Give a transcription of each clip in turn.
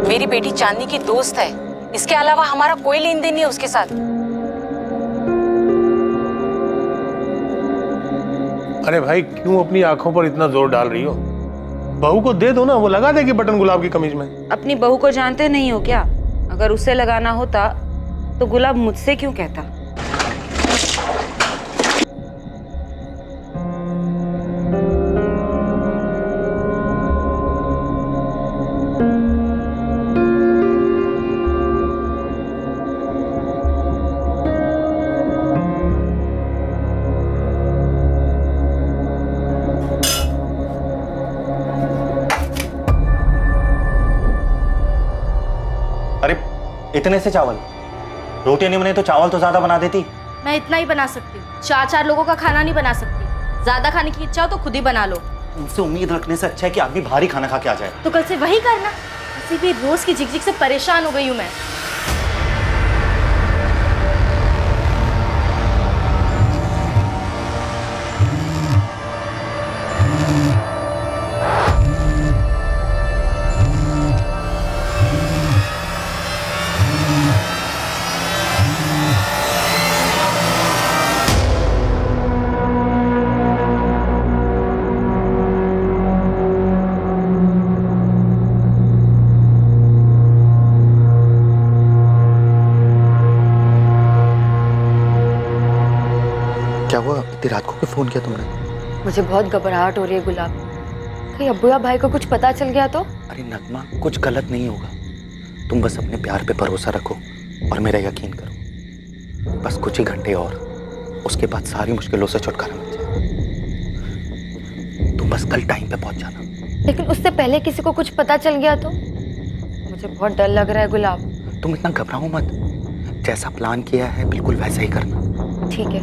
मेरी बेटी चांदनी की दोस्त है, इसके अलावा हमारा कोई लेन देन नहीं है उसके साथ। अरे भाई, क्यों अपनी आंखों पर इतना जोर डाल रही हो? बहू को दे दो ना, वो लगा देगी बटन गुलाब की कमीज में। अपनी बहू को जानते नहीं हो क्या? अगर उसे लगाना होता तो गुलाब मुझसे क्यों कहता? अरे इतने से चावल? रोटी नहीं बने तो चावल तो ज्यादा बना देती। मैं इतना ही बना सकती हूँ, 4-4 लोगों का खाना नहीं बना सकती। ज्यादा खाने की इच्छा हो तो खुद ही बना लो। मुझसे उम्मीद रखने से अच्छा है कि आप भी भारी खाना खा के आ जाए। तो कल से वही करना। किसी भी रोज की झिकझिक से परेशान हो गई हूँ मैं। क्या हुआ? इतनी रात को क्यों फोन किया तुमने? मुझे बहुत घबराहट हो रही है गुलाब। कहीं अब्बू या भाई को कुछ पता चल गया तो? अरे नगमा, कुछ गलत नहीं होगा। तुम बस अपने प्यार पे भरोसा रखो और मेरा यकीन करो। बस कुछ ही घंटे और, उसके बाद सारी मुश्किलों से छुटकारा मिल जाए। तुम बस कल टाइम पे पहुंच जाना। लेकिन उससे पहले किसी को कुछ पता चल गया तो? मुझे बहुत डर लग रहा है गुलाब। तुम इतना घबराओ मत। जैसा प्लान किया है बिल्कुल वैसा ही करना। ठीक है।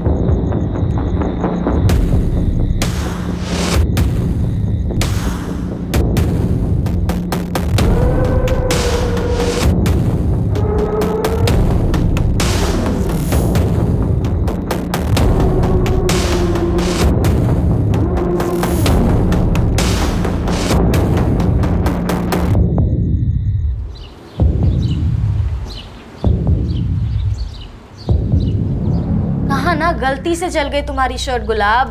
ना गलती से जल गई तुम्हारी शर्ट गुलाब।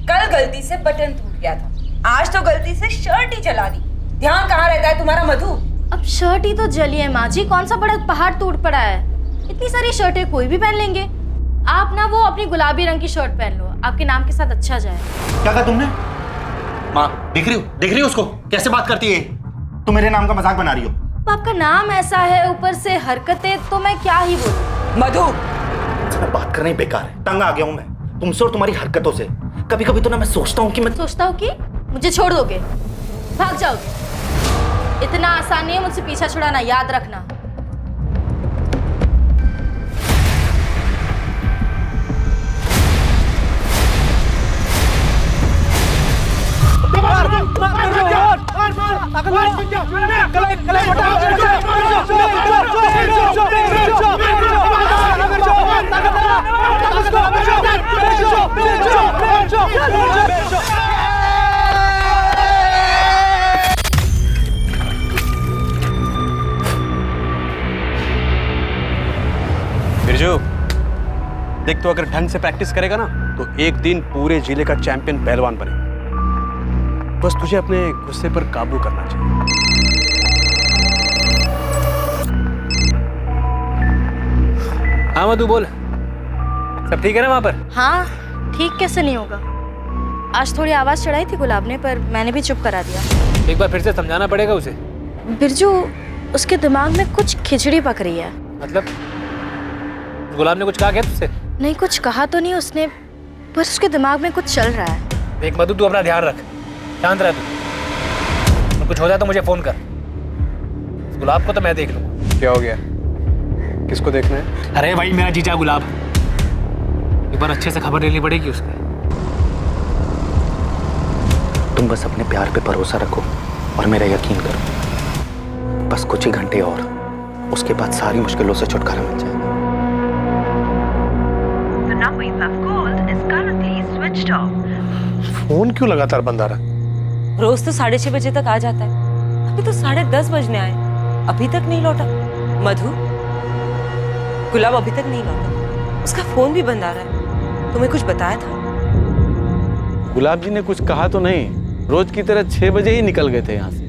कल गलती से बटन टूट गया था, आज तो गलती से शर्ट ही जला दी। ध्यान कहाँ रहता है तुम्हारा मधु? अब शर्ट ही तो जली है माँ जी, कौन सा बड़ा पहाड़ टूट पड़ा है। इतनी सारी शर्टें कोई भी पहन लेंगे। आप ना वो अपनी गुलाबी रंग की शर्ट पहन लो, आपके नाम के साथ अच्छा जाए। क्या कहा तुमने? माँ देख रही हो उसको कैसे बात करती है? तुम मेरे नाम का मजाक बना रही हो। तो आपका नाम ऐसा है, ऊपर से हरकतें, तो मैं क्या ही बोलूं। मधु, मैं बात करना ही बेकार है। तंग आ गया हूं मैं तुमसे और तुम्हारी हरकतों से। कभी कभी तो ना मैं सोचता हूँ कि मुझे छोड़ दोगे, भाग जाओगे। इतना आसान नहीं है मुझसे पीछा छुड़ाना, याद रखना। बिरजू देख, तो अगर ढंग से प्रैक्टिस करेगा ना तो एक दिन पूरे जिले का चैंपियन पहलवान बनेगा। बस तुझे अपने गुस्से पर काबू करना चाहिए। हाँ मधु बोल, सब ठीक है ना वहां पर? हाँ ठीक कैसे नहीं होगा। आज थोड़ी आवाज चढ़ाई थी गुलाब ने, पर मैंने भी चुप करा दिया। एक बार फिर से समझाना पड़ेगा उसे। बिरजू, उसके दिमाग में कुछ खिचड़ी पक रही है। मतलब गुलाब ने कुछ कहा क्या तुझसे? नहीं, कुछ कहा तो नहीं उसने, पर उसके दिमाग में कुछ चल रहा है। देख मधु, तू अपना ध्यान रख, शांत रह तू। और कुछ हो जाए तो मुझे फोन कर। गुलाब को तो मैं देख लूंगा। क्या हो गया? किसको देखना है? अरे भाई मेरा जीजा गुलाब, एक बार अच्छे से खबर लेनी पड़ेगी उसकी। तुम बस अपने प्यार पे भरोसा रखो और मेरा यकीन करो। बस कुछ ही घंटे और, उसके बाद सारी मुश्किलों से छुटकारा मिल जाएगा। The number you have called is currently switched off. Phone क्यों लगातार बंद आ रहा? रोज तो 6:30 बजे तक आ जाता है, अभी तो 10:30 बजने आए, अभी तक नहीं लौटा। मधु, गुलाब अभी तक नहीं लौटा, उसका फोन भी बंद आ रहा है। तुम्हें कुछ बताया था? गुलाब जी ने कुछ कहा तो नहीं, रोज की तरह 6 बजे ही निकल गए थे यहाँ से।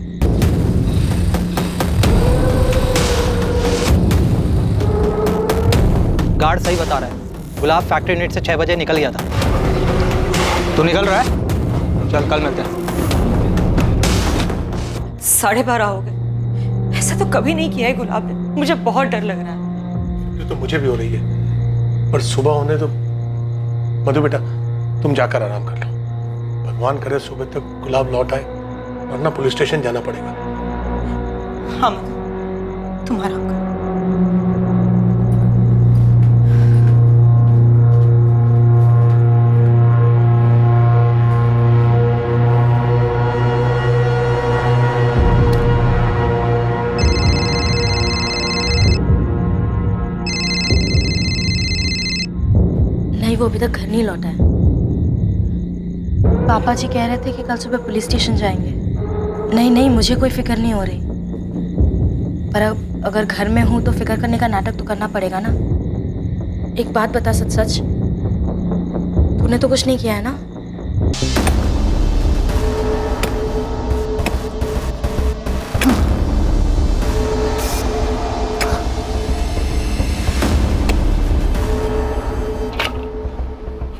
गार्ड सही बता रहा है, गुलाब फैक्ट्री यूनिट से 6 बजे निकल गया था। तू निकल रहा है? चल कल मिलते हैं। 12:30 हो गए, ऐसा तो कभी नहीं किया है गुलाब ने। मुझे बहुत डर लग रहा है। ये तो मुझे भी हो रही है, पर सुबह होने तो। मधु बेटा, तुम जाकर आराम कर लो। भगवान करे सुबह तक गुलाब लौट आए, वरना पुलिस स्टेशन जाना पड़ेगा। हाँ मधु, तुम आराम करो। नहीं, वो अभी तक घर नहीं लौटा है। पापा जी कह रहे थे कि कल सुबह पुलिस स्टेशन जाएंगे। नहीं नहीं, मुझे कोई फिक्र नहीं हो रही, पर अब अगर घर में हूँ तो फिक्र करने का नाटक तो करना पड़ेगा ना। एक बात बता, सच सच तूने तो कुछ नहीं किया है ना?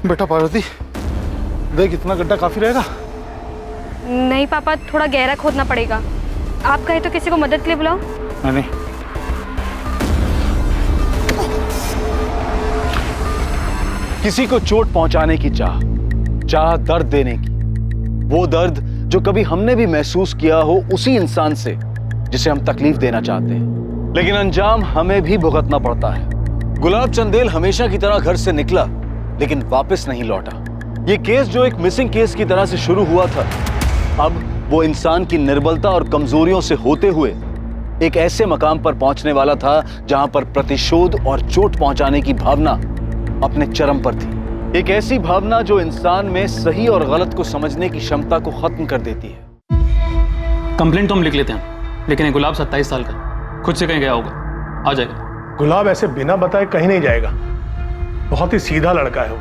बेटा पार्वती, देख इतना गड्ढा काफी रहेगा। नहीं पापा, थोड़ा गहरा खोदना पड़ेगा। आप कहे तो किसी को मदद के लिए बुलाओ। नहीं, किसी को चोट पहुंचाने की चाह दर्द देने की, वो दर्द जो कभी हमने भी महसूस किया हो उसी इंसान से जिसे हम तकलीफ देना चाहते हैं, लेकिन अंजाम हमें भी भुगतना पड़ता है। गुलाब चंदेल हमेशा की तरह घर से निकला लेकिन वापस नहीं लौटा। ये केस जो एक मिसिंग केस की तरह से शुरू हुआ था, अब वो इंसान की निर्बलता और कमजोरियों से होते हुए एक ऐसे मकाम पर पहुंचने वाला था जहां पर प्रतिशोध और चोट पहुंचाने की भावना अपने चरम पर थी। एक ऐसी भावना जो इंसान में सही और गलत को समझने की क्षमता को खत्म कर देती है। कंप्लेंट तो हम लिख लेते हैं, लेकिन ये गुलाब 27 साल का खुद से कहीं गया होगा, आ जाएगा। गुलाब ऐसे बिना बताए कहीं नहीं जाएगा। बहुत ही सीधा लड़का है वो,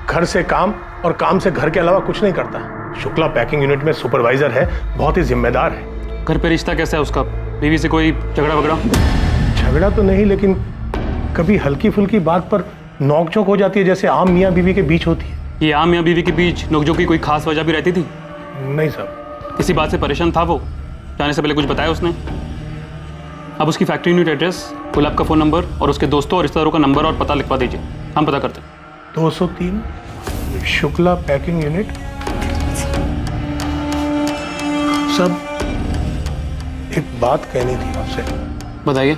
घर से काम और काम से घर के अलावा कुछ नहीं करता। शुक्ला पैकिंग यूनिट में सुपरवाइजर है, बहुत ही जिम्मेदार है। घर पे रिश्ता कैसा है उसका? बीवी से कोई झगड़ा वगड़ा? झगड़ा तो नहीं, लेकिन कभी हल्की फुल्की बात पर नोकझोंक हो जाती है, जैसे आम मियाँ बीवी के बीच होती है। ये आम मियाँ बीवी के बीच नोकझोंक की कोई खास वजह भी रहती थी? नहीं साहब। किसी बात से परेशान था वो? जाने से पहले कुछ बताया उसने? अब उसकी फैक्ट्री यूनिट एड्रेस, गुलाब का फ़ोन नंबर और उसके दोस्तों और रिश्तेदारों का नंबर और पता लिखवा दीजिए, हम पता करते हैं। 203 शुक्ला पैकिंग यूनिट। सब एक बात कहनी थी आपसे। बताइए।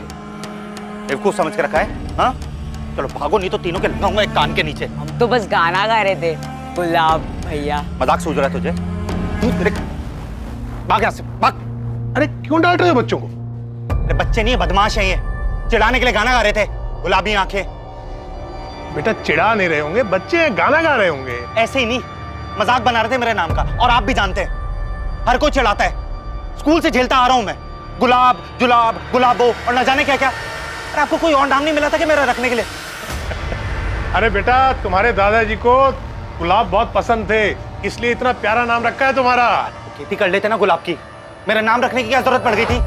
बेवकूफ समझ के रखा है? हाँ, चलो भागो, नहीं तो तीनों के लगाऊंगा एक कान के नीचे। हम तो बस गाना गा रहे थे गुलाब भैया। मजाक सूझ रहा है तुझे? भाग यहाँ से, भाग। अरे क्यों डांट रहे हो बच्चों को? अरे बच्चे नहीं है, बदमाश है ये। चिढ़ाने के लिए गाना गा रहे थे, गुलाबी आंखें। बेटा चिढ़ा नहीं रहे होंगे, बच्चे गाना गा रहे होंगे। ऐसे ही नहीं, मजाक बना रहे थे मेरे नाम का, और आप भी जानते हैं हर कोई चिढ़ाता है। स्कूल से झेलता आ रहा हूं मैं, गुलाब जुलाब गुलाबो और न जाने क्या क्या। अरे आपको कोई और नाम नहीं मिला था कि मेरा रखने के लिए? अरे बेटा, तुम्हारे दादाजी को गुलाब बहुत पसंद थे, इसलिए इतना प्यारा नाम रखा है तुम्हारा। खेती कर लेते ना गुलाब की, मेरा नाम रखने की क्या जरूरत पड़ गई थी?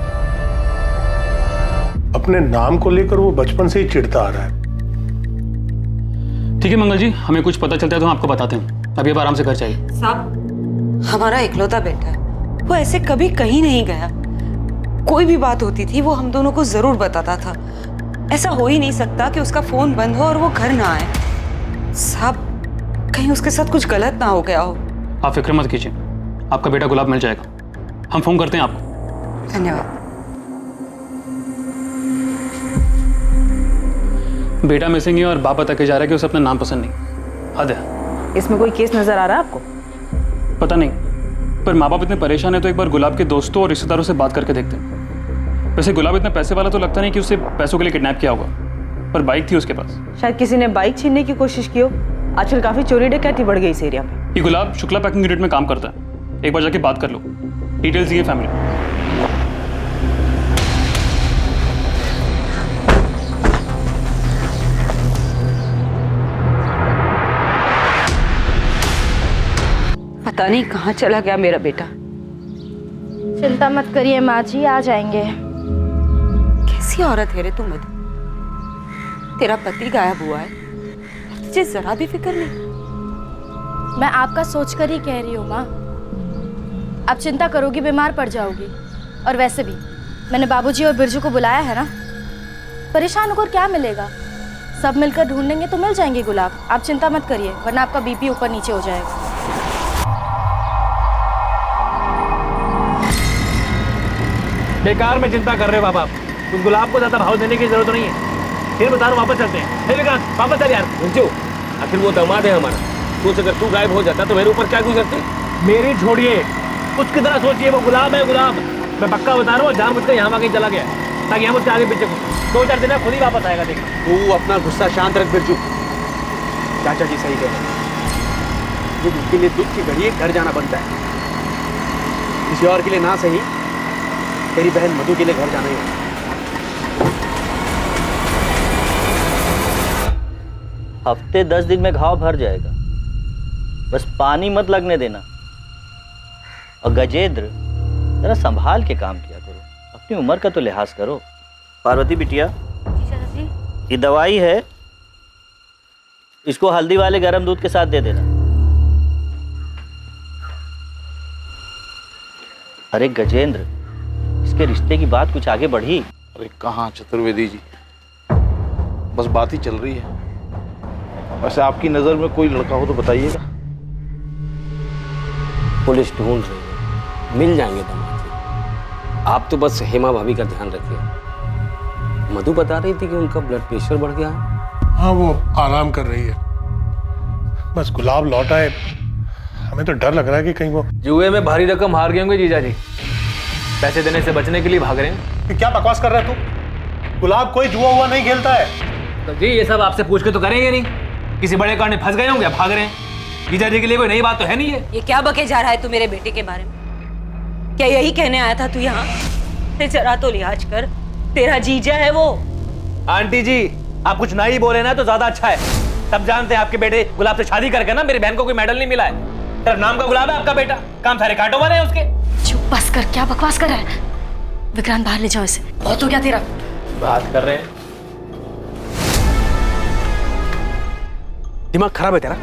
अपने नाम को लेकर वो बचपन से ही चिढ़ता आ रहा है। ठीक है मंगल जी, हमें कुछ पता चलता है तो हम आपको बताते हैं। अभी आप आराम से घर जाइए। साहब, हमारा इकलौता बेटा है, वो ऐसे कभी कहीं नहीं गया। कोई भी बात होती थी वो हम दोनों को जरूर बताता था। ऐसा हो ही नहीं सकता कि उसका फोन बंद हो और वो घर ना आए। साहब, कहीं उसके साथ कुछ गलत ना हो गया हो। आप फिक्र मत कीजिए, आपका बेटा गुलाब मिल जाएगा। हम फोन करते हैं आपको। धन्यवाद। बेटा मिसिंग है और बाप बता के जा रहा है कि उसे अपना नाम पसंद नहीं। हद है। इसमें कोई केस नजर आ रहा है आपको? पता नहीं, पर माँ बाप इतने परेशान है तो एक बार गुलाब के दोस्तों और रिश्तेदारों से बात करके देखते हैं। वैसे गुलाब इतना पैसे वाला तो लगता नहीं कि उसे पैसों के लिए किडनैप किया होगा, पर बाइक थी उसके पास। शायद किसी ने बाइक छीनने की कोशिश की हो। आजकल काफी चोरी डकैती बढ़ गई इस एरिया में। ये गुलाब शुक्ला पैकिंग यूनिट में काम करता है, एक बार जाके बात कर लो। डिटेल्स दिए फैमिली। पता नहीं कहाँ चला गया मेरा बेटा। चिंता मत करिए माँ जी, आ जाएंगे। कैसी औरत है रे तू मधु? तेरा पति गायब हुआ है, तुझे जरा भी फिक्र नहीं। मैं आपका सोच कर ही कह रही हूँ माँ। आप चिंता करोगी बीमार पड़ जाओगी। और वैसे भी मैंने बाबूजी और बिरजू को बुलाया है ना, परेशान होकर क्या मिलेगा? सब मिलकर ढूंढेंगे तो मिल जाएंगे गुलाब। आप चिंता मत करिए, वरना आपका बीपी ऊपर नीचे हो जाएगा। बेकार में चिंता कर रहे हो बाबा, उस गुलाब को ज्यादा भाव देने की जरूरत नहीं है। फिर बता रहा हूँ, वापस चलते हैं। विक्रांत वापस चल यार। मंजू, आखिर वो दामाद है हमारा। सोच अगर तू गायब हो जाता तो मेरे ऊपर क्या गुजरती? मेरी छोड़िए, उसकी तरह सोचिए, वो गुलाब है गुलाब। मैं पक्का बता रहा हूँ, जानबूझकर यहाँ वहाँ कहीं चला गया ताकि हम उसके आगे पीछे घूमें। 2-4 दिन में खुद ही वापस आएगा, देखना। तू अपना गुस्सा शांत रख बिरजू। चाचा जी सही कह रहे हैं, जो उसके लिए दुख की घड़ी घर जाना बनता है। किसी और के लिए ना सही, तेरी बहन मधु के लिए घर जाना ही होगा। हफ्ते 10 दिन में घाव भर जाएगा, बस पानी मत लगने देना। और गजेंद्र, जरा संभाल के काम किया करो, अपनी उम्र का तो लिहाज करो। पार्वती बिटिया, ये दवाई है, इसको हल्दी वाले गर्म दूध के साथ दे देना। अरे गजेंद्र, इसके रिश्ते की बात कुछ आगे बढ़ी? अरे कहाँ चतुर्वेदी जी, बस बात ही चल रही है। वैसे आपकी नजर में कोई लड़का हो तो बताइएगा। पुलिस ढूंढ रही है, मिल जाएंगे दामाद जी। आप तो बस हेमा भाभी का ध्यान रखिए। मधु बता रही थी कि उनका ब्लड प्रेशर बढ़ गया है। हाँ, वो आराम कर रही है। बस गुलाब लौटा है, हमें तो डर लग रहा है कि कहीं वो जुए में भारी रकम हार गए होंगे जीजा जी, पैसे देने से बचने के लिए भाग रहे हैं। क्या बकवास कर रहा है तू? गुलाब कोई जुआ हुआ नहीं खेलता है। तो जी ये सब आपसे पूछ के तो करेंगे नहीं, किसी बड़े कारण में फंस गए होंगे, भाग रहे हैं। जीजा जी के लिए कोई नई बात तो है नहीं है। ये क्या बके जा रहा है तू मेरे बेटे के बारे में? क्या यही कहने आया था तू यहाँ? जरा तो लिहाज कर, तेरा जीजा है वो। आंटी जी, आप कुछ ना ही बोले ना तो ज्यादा अच्छा है। सब जानते हैं आपके बेटे गुलाब से शादी करके ना मेरी बहन को कोई मेडल नहीं मिला है। तेरा नाम का गुलाब है आपका बेटा, काम सारे कांटों वाले हैं उसके। चुप बस कर, क्या बकवास कर रहा है? विक्रांत बाहर ले जाओ इसे, बहुत हो गया तेरा। बात कर रहे हैं, दिमाग खराब है तेरा?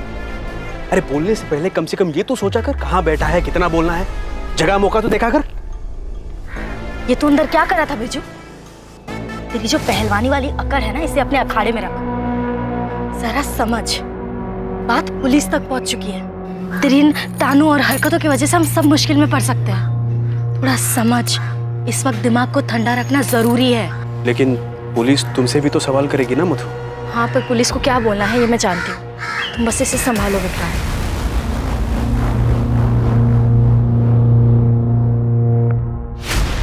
अरे बोलने से पहले कम से कम ये तो सोचा कर, कहाँ बैठा है, कितना बोलना है, जगह मौका तो देखा कर। ये तू अंदर क्या कर रहा था बिरजू? तेरी जो पहलवानी वाली अकड़ है ना, इसे अपने अखाड़े में रख। जरा समझ, बात पुलिस तक पहुंच चुकी है। तेरी इन तानों और हरकतों की वजह से हम सब मुश्किल में पड़ सकते हैं। थोड़ा समझ, इस वक्त दिमाग को ठंडा रखना जरूरी है। लेकिन पुलिस तुमसे भी तो सवाल करेगी ना मधु। हाँ, पर पुलिस को क्या बोलना है ये मैं जानती हूँ। तुम बस इसे संभालो विक्रांत।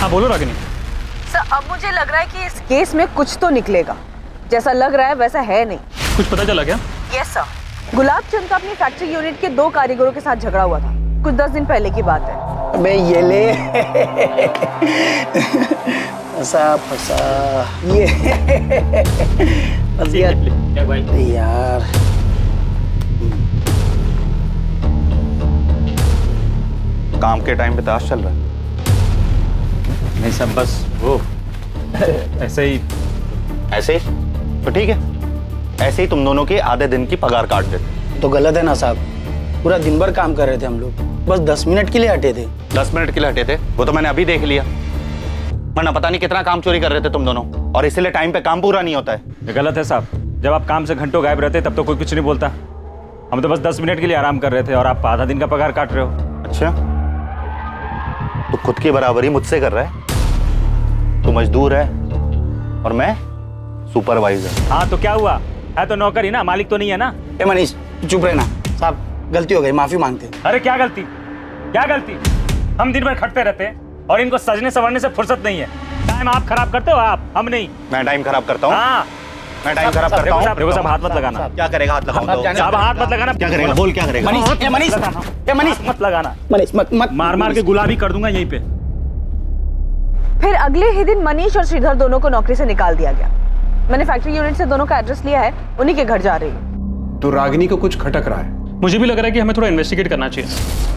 हाँ बोलो रागिनी। सर, अब मुझे लग रहा है कि इस केस में कुछ तो निकलेगा। जैसा लग रहा है वैसा है नहीं। कुछ पता चला क्या? यस सर, गुलाब चंद का अपनी फैक्ट्री यूनिट के 2 कारीगरों के साथ झगड़ा हुआ था। कुछ 10 दिन पहले की बात है। अबे ये ले फंसा फंसा ये फंस गया यार। काम के टाइम पे ताश चल रहा है? नहीं सब बस वो ऐसे ही। ऐसे ही तो ठीक है, ऐसे ही तुम दोनों के आधे दिन की पगार काट देते। तो गलत है ना साहब, पूरा दिन भर काम कर रहे थे हम लोग, बस 10 मिनट के लिए हटे थे। 10 मिनट के लिए हटे थे, वो तो मैंने अभी देख लिया। वरना पता नहीं कितना काम चोरी कर रहे थे तुम दोनों, और इसलिए टाइम पे काम पूरा नहीं होता है। ये गलत है साहब, जब आप काम से घंटों गायब रहते तब तो कोई कुछ नहीं बोलता। हम तो बस 10 मिनट के लिए आराम कर रहे थे और आप आधा दिन का पगार काट रहे हो। अच्छा, तो खुद की बराबरी मुझसे कर रहा है। तू मजदूर है और मैं सुपरवाइजर। हाँ तो क्या हुआ, है तो नौकर ही ना, मालिक तो नहीं है ना। ए मनीष चुप रहना। साहब गलती हो गई, माफी मांगते हैं। अरे क्या गलती, क्या गलती? हम दिन भर खटते रहते हैं और इनको सजने संवरने से फुर्सत नहीं है। टाइम आप खराब करते हो, आप, हम नहीं। मैं टाइम खराब करता हूँ? हाँ, मैं टाइम खराब करता हूँ। देखो साहब, हाथ मत लगाना। क्या करेगा? हाथ लगाऊं तो? साहब हाथ मत लगाना। क्या करेगा? बोल क्या करेगा? मनीष, मनीष मत लगाना। मनीष मत मत मार मार के गुलाबी कर दूंगा यहीं पे। फिर अगले ही दिन मनीष और श्रीधर दोनों को नौकरी से निकाल दिया गया। मैंने फैक्ट्री यूनिट से दोनों का एड्रेस लिया है, उन्हीं के घर जा रही हूँ। तो रागिनी को कुछ खटक रहा है। मुझे भी लग रहा है कि हमें थोड़ा इन्वेस्टिगेट करना चाहिए,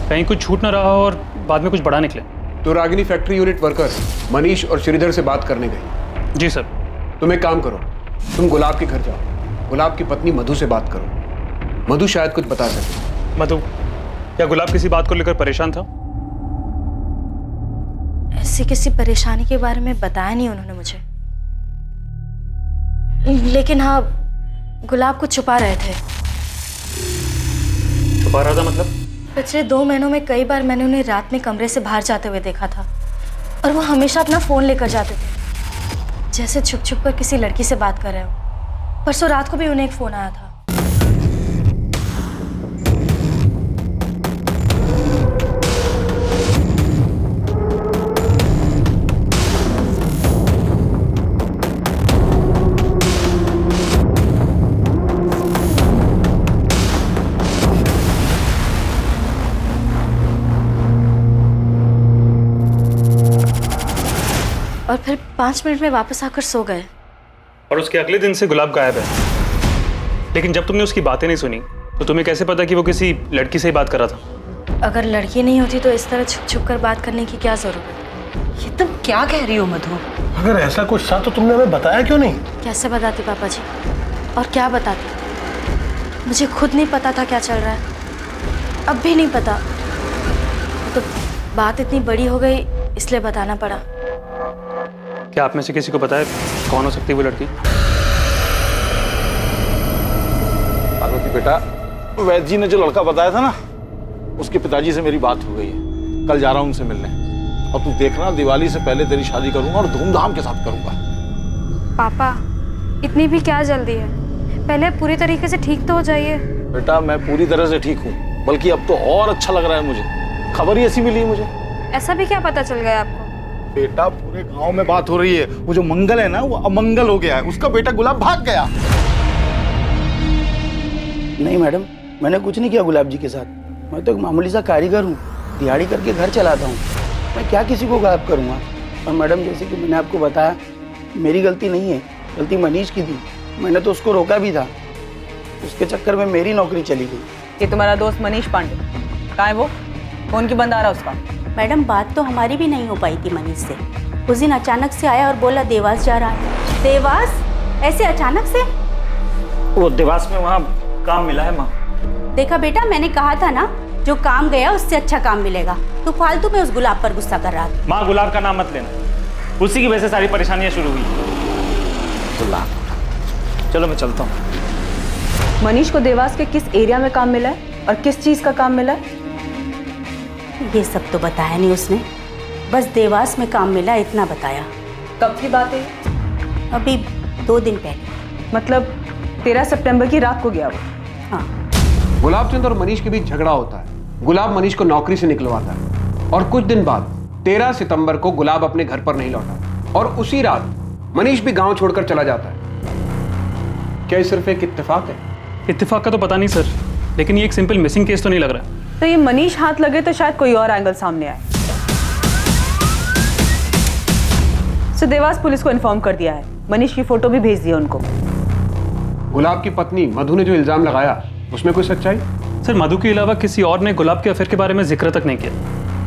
कहीं कुछ छूट ना रहा हो और बाद में कुछ बड़ा निकले। तो Ragini factory unit worker Manish और श्रीधर से बात करने गई। जी सर। तुम एक काम करो, तुम गुलाब के घर जाओ, गुलाब की पत्नी मधु से बात करो। मधु शायद कुछ बता सके। मधु, क्या गुलाब किसी बात को लेकर परेशान था? ऐसी किसी परेशानी के बारे में बताया नहीं उन्होंने मुझे, लेकिन हाँ गुलाब को छुपा रहे थे। छुपा रहा था मतलब? पिछले 2 महीनों में कई बार मैंने उन्हें रात में कमरे से बाहर जाते हुए देखा था, और वो हमेशा अपना फोन लेकर जाते थे, जैसे छुप छुप कर किसी लड़की से बात कर रहे हो। परसों रात को भी उन्हें एक फोन आया था। और फिर 5 मिनट में वापस आकर सो गए। और उसके अगले दिन से गुलाब गायब है। लेकिन जब तुमने उसकी बातें नहीं सुनी तो तुम्हें कैसे पता कि वो किसी लड़की से ही बात कर रहा था? अगर लड़की नहीं होती तो इस तरह छुप छुप कर बात करने की क्या जरूरत? ये तुम क्या कह रही हो मधु? अगर ऐसा कुछ था तो तुमने हमें बताया क्यों नहीं? कैसे बताती पापा जी, और क्या बताती? मुझे खुद नहीं पता था क्या चल रहा है, अब भी नहीं पता। तो बात इतनी बड़ी हो गई इसलिए बताना पड़ा। क्या आप में से किसी को पता है कौन हो सकती है वो लड़की? पार्वती बेटा, वैद्य जी ने जो लड़का बताया था ना, उसके पिताजी से मेरी बात हो गई है। कल जा रहा हूँ उनसे मिलने, और तू देखना दिवाली से पहले तेरी शादी करूंगा और धूमधाम के साथ करूंगा। पापा इतनी भी क्या जल्दी है, पहले पूरी तरीके से ठीक तो हो जाइए। बेटा मैं पूरी तरह से ठीक हूँ, बल्कि अब तो और अच्छा लग रहा है मुझे। खबर ही ऐसी मिली है मुझे। ऐसा भी क्या पता चल गया आपको? बेटा पूरे गांव में बात हो रही है, वो जो मंगल है ना वो अमंगल हो गया है, उसका बेटा गुलाब भाग गया। नहीं मैडम, मैंने कुछ नहीं किया गुलाब जी के साथ। मैं तो एक मामूली सा कारीगर हूँ, दिहाड़ी करके घर चलाता हूँ। मैं क्या किसी को गायब करूँगा? और मैडम जैसे कि मैंने आपको बताया, मेरी गलती नहीं है, गलती मनीष की थी। मैंने तो उसको रोका भी था, उसके चक्कर में मेरी नौकरी चली गई। ये तुम्हारा दोस्त मनीष पांडे कहाँ है? वो फोन क्यों बंद आ रहा है उसका? मैडम बात तो हमारी भी नहीं हो पाई थी मनीष से। उस दिन अचानक से आया और बोला देवास जा रहा है। देवास? ऐसे अचानक से? वो देवास में वहाँ काम मिला है माँ। देखा बेटा, मैंने कहा था ना, जो काम गया उससे अच्छा काम मिलेगा। तो फालतू में उस गुलाब पर गुस्सा कर रहा था। माँ गुलाब का नाम मत लेना, उसी की वजह से सारी परेशानियाँ शुरू हुई। गुलाब, चलो मैं चलता हूँ। मनीष को देवास के किस एरिया में काम मिला है और किस चीज का काम मिला है? ये सब तो बताया नहीं उसने, बस देवास में काम मिला इतना बताया। कब की बात है? अभी 2 दिन पहले। मतलब 13 सितंबर की रात को गया वो? हाँ। गुलाब चंद और मनीष के बीच झगड़ा होता है। गुलाब मनीष को नौकरी से निकलवाता है, और कुछ दिन बाद 13 सितंबर को गुलाब अपने घर पर नहीं लौटा, और उसी रात मनीष भी गांव छोड़कर चला जाता है। क्या ये सिर्फ एक इत्तेफाक है? इत्तेफाक का तो पता नहीं सर, लेकिन ये एक सिंपल मिसिंग केस तो नहीं लग रहा है। तो ये मनीष हाथ लगे तो शायद कोई और एंगल सामने आए। सो देवास पुलिस को इन्फॉर्म कर दिया है, मनीष की फोटो भी भेज दी है उनको। गुलाब की पत्नी मधु ने जो इल्जाम लगाया उसमें कोई सच्चाई? सर मधु के अलावा किसी और ने गुलाब के अफेयर के बारे में जिक्र तक नहीं किया।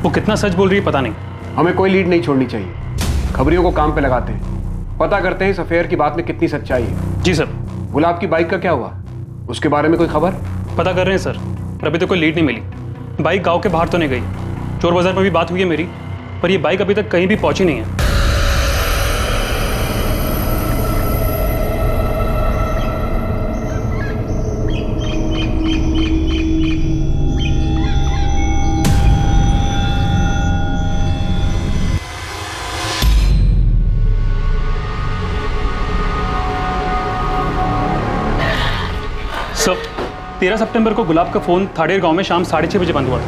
वो कितना सच बोल रही है पता नहीं। हमें कोई लीड नहीं छोड़नी चाहिए, खबरियों को काम पे लगाते हैं, पता करते हैं इस अफेयर की बात में कितनी सच्चाई है। जी सर। गुलाब की बाइक का क्या हुआ, उसके बारे में कोई खबर? पता कर रहे हैं सर, पर अभी तो कोई लीड नहीं मिली। बाइक गांव के बाहर तो नहीं गई, चोर बाजार में भी बात हुई है मेरी, पर ये बाइक अभी तक कहीं भी पहुंची नहीं है। सर 13 सितंबर को गुलाब का फोन थाड़ेर गांव में शाम 6:30 बजे बंद हुआ था।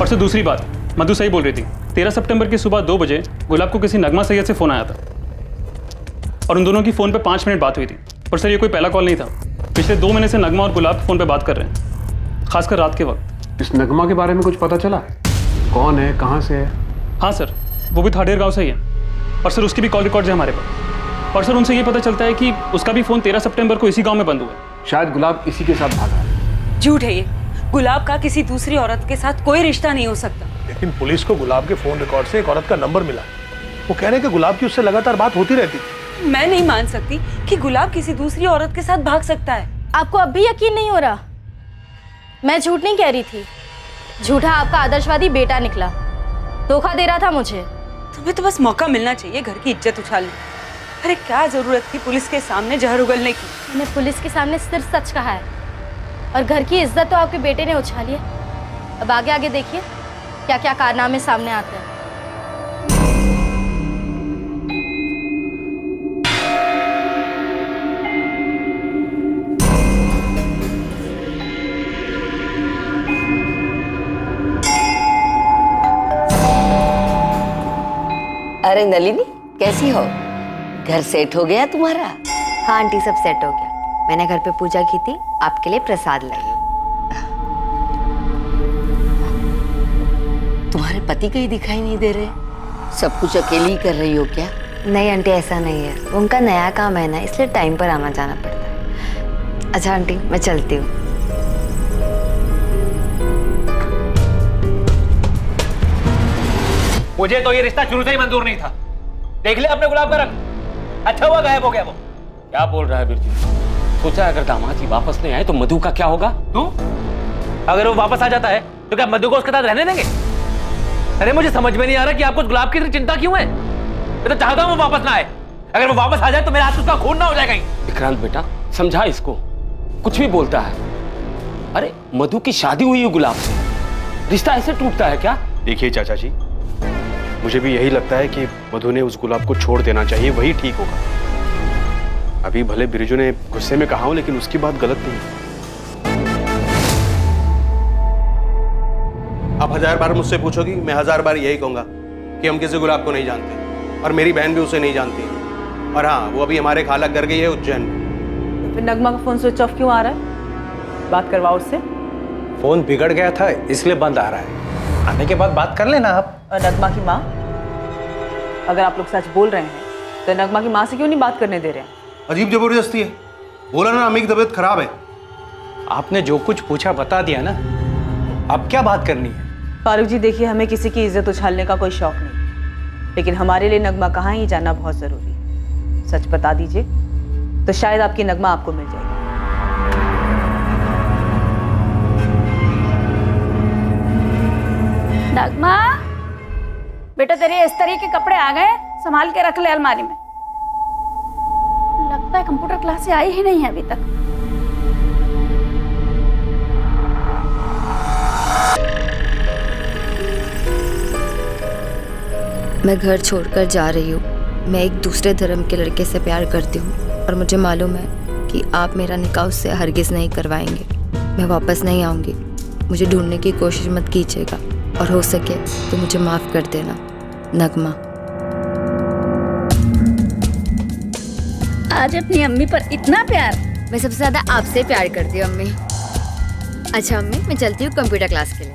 और सर दूसरी बात, मधु सही बोल रही थी, 13 सितंबर की सुबह 2 बजे गुलाब को किसी नगमा सैयद से फोन आया था। और उन दोनों की फ़ोन पे 5 मिनट बात हुई थी। पर सर ये कोई पहला कॉल नहीं था। पिछले 2 महीने से नगमा और गुलाब फ़ोन पे बात कर रहे हैं, खासकर रात के वक्त। इस नगमा के बारे में कुछ पता चला? कौन है, कहाँ से है? हाँ सर, वो भी थाडेर गाँव से ही है। और सर उसकी भी कॉल रिकॉर्ड है हमारे पास। और सर उनसे ये पता चलता है कि उसका भी फ़ोन 13 सितंबर को इसी गाँव में बंद हुआ है। शायद गुलाब इसी के साथ भागा है। झूठ है ये। गुलाब का किसी दूसरी औरत के साथ कोई रिश्ता नहीं हो सकता। लेकिन पुलिस को गुलाब के फोन रिकॉर्ड से एक औरत का नंबर मिला। वो कह रहे हैं कि गुलाब की उससे लगातार बात होती रहती थी। मैं नहीं मान सकती कि गुलाब किसी दूसरी औरत के साथ भाग सकता है। आपको अब भी यकीन नहीं हो रहा? मैं झूठ नहीं कह रही थी, झूठा आपका आदर्शवादी बेटा निकला, धोखा दे रहा था मुझे। तुम्हें तो बस मौका मिलना चाहिए घर की इज्जत उछालने। अरे क्या जरूरत थी पुलिस के सामने जहर उगलने की? मैंने पुलिस के सामने सिर्फ सच कहा है और घर की इज्जत तो आपके बेटे ने उछाली है। अब आगे आगे देखिए क्या क्या कारनामे सामने आते हैं। अरे नलिनी, कैसी हो? घर सेट हो गया तुम्हारा? हाँ आंटी, सब सेट हो गया। मैंने घर पे पूजा की थी, आपके लिए प्रसाद लाई हूँ। तुम्हारे पति कहीं दिखाई नहीं दे रहे? सब कुछ अकेली ही कर रही हो क्या? नहीं आंटी, ऐसा नहीं है। उनका नया काम है ना, इसलिए टाइम पर आना जाना पड़ता है। अच्छा आंटी, मैं चलती हूँ। मुझे तो ये रिश्ता शुरू से ही मंजूर नहीं था। देख लिया अपने गुलाब का रंग, अच्छा हुआ गायब हो गया वो। क्या बोल रहा है बिरजू? सोचा अगर दामाद जी वापस नहीं आए तो मधु का क्या होगा? तू अगर वो वापस आ जाता है तो क्या मधु को उसके साथ रहने देंगे? अरे मुझे समझ में नहीं आ रहा कि आपको गुलाब की इतनी चिंता क्यों है। मैं तो चाहता हूँ वो वापस ना आए। अगर वो वापस आ जाए तो मेरे हाथ उसका खून ना हो जाए कहीं। विक्रांत बेटा समझा इसको, कुछ भी बोलता है। अरे मधु की शादी हुई है गुलाब से, रिश्ता ऐसे टूटता है क्या? देखिए चाचा जी, मुझे भी यही लगता है कि मधु ने उस गुलाब को छोड़ देना चाहिए, वही ठीक होगा। अभी भले बिरजू ने गुस्से में कहा हो, लेकिन उसकी बात गलत नहीं। आप 1000 बार मुझसे पूछोगी, मैं 1000 बार यही कहूंगा कि हम किसी गुलाब को नहीं जानते और मेरी बहन भी उसे नहीं जानती। और हाँ, वो अभी हमारे खाला घर गई है उज्जैन। तो फिर नगमा का फोन स्विच ऑफ क्यों आ रहा है? बात करवाओ उससे। फोन बिगड़ गया था इसलिए बंद आ रहा है, आने के बाद बात कर लेना आप। और नगमा की माँ, अगर आप लोग सच बोल रहे हैं तो नगमा की माँ से क्यों नहीं बात करने दे रहे हैं? अजीब जबरदस्ती है। बोला ना अम्मी की तबीयत खराब है। आपने जो कुछ पूछा बता दिया ना, अब क्या बात करनी है? फारूक जी देखिए, हमें किसी की इज्जत उछालने का कोई शौक नहीं, लेकिन हमारे लिए नगमा कहाँ ही जानना बहुत जरूरी है। सच बता दीजिए तो शायद आपकी नगमा आपको मिल जाएगी। नगमा बेटा, तेरे इस तरह के कपड़े आ गए, संभाल के रख ले अलमारी में। लगता है कंप्यूटर क्लास से आई ही नहीं है अभी तक। मैं घर छोड़कर जा रही हूँ। मैं एक दूसरे धर्म के लड़के से प्यार करती हूँ और मुझे मालूम है कि आप मेरा निकाह उससे हरगिज़ नहीं करवाएंगे। मैं वापस नहीं आऊँगी। मुझे ढूंढने की कोशिश मत कीजिएगा और हो सके तो मुझे माफ़ कर देना। नगमा। आज अपनी अम्मी पर इतना प्यार? मैं सबसे ज़्यादा आपसे प्यार करती हूँ अम्मी। अच्छा अम्मी, मैं चलती हूँ कंप्यूटर क्लास के लिए।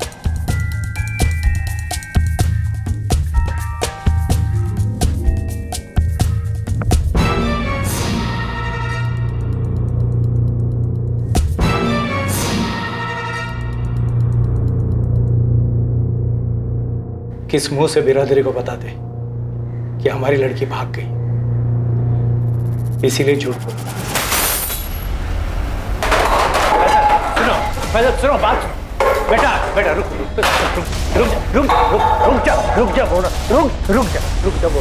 किस मुंह से बिरादरी को बता दे कि हमारी लड़की भाग गई, इसीलिए झूठ बोलता। सुनो बात सुनो। बेटा बेटा रुक रुक रुक रुक रुक जा बोल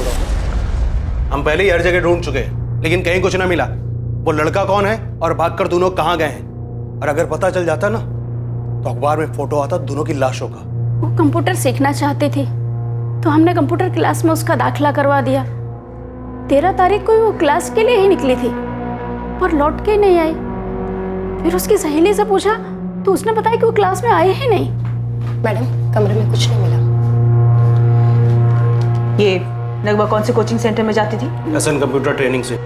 रहा हूँ। हम पहले ही हर जगह ढूंढ चुके हैं, लेकिन कहीं कुछ ना मिला। वो लड़का कौन है और भागकर दोनों कहाँ गए हैं, और अगर पता चल जाता ना तो अखबार में फोटो आता दोनों की लाशों का। वो कंप्यूटर सीखना चाहती थी तो हमने कंप्यूटर क्लास में उसका दाखिला करवा दिया। 13 तारीख को वो क्लास के लिए ही निकली थी पर लौट के नहीं आई। फिर उसकी सहेली से पूछा तो उसने बताया कि वो क्लास में आए ही नहीं। मैडम, कमरे में कुछ नहीं मिला। ये नगमा कौन से कोचिंग सेंटर में जाती थी? एसएन कंप्यूटर ट्रेनिंग से।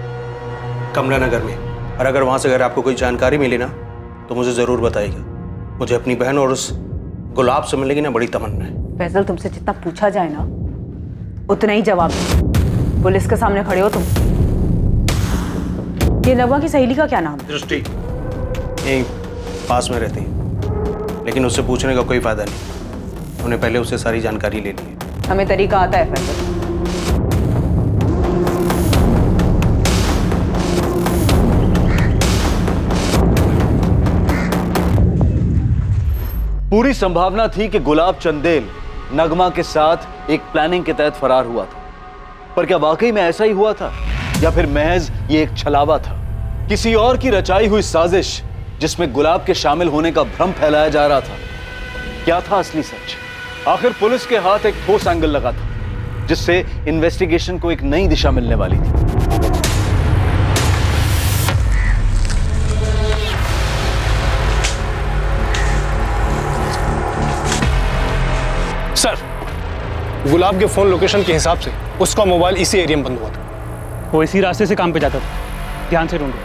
कमला नगर में। और अगर वहाँ से अगर आपको कोई जानकारी मिली ना तो मुझे ज़रूर बताइएगा। मुझे अपनी बहन और उस गुलाब से मिलने की ना बड़ी तमन्ना है। फैजल, तुमसे जितना पूछा जाए ना उतना ही जवाब दो। पुलिस के सामने खड़े हो तुम। ये नगमा की सहेली का क्या नाम है? दृष्टि, यहीं पास में रहती है, लेकिन उससे पूछने का कोई फायदा नहीं। उन्हें पहले उससे सारी जानकारी ले ली है। हमें तरीका आता है फैजल। पूरी संभावना थी कि गुलाब चंदेल नगमा के साथ एक प्लानिंग के तहत फरार हुआ था, पर क्या वाकई में ऐसा ही हुआ था या फिर महज ये एक छलावा था, किसी और की रचाई हुई साजिश जिसमें गुलाब के शामिल होने का भ्रम फैलाया जा रहा था? क्या था असली सच? आखिर पुलिस के हाथ एक ठोस एंगल लगा था जिससे इन्वेस्टिगेशन को एक नई दिशा मिलने वाली थी। सर, गुलाब के फोन लोकेशन के हिसाब से उसका मोबाइल इसी एरिया में बंद हुआ था। वो इसी रास्ते से काम पे जाता था। ध्यान से ढूंढो,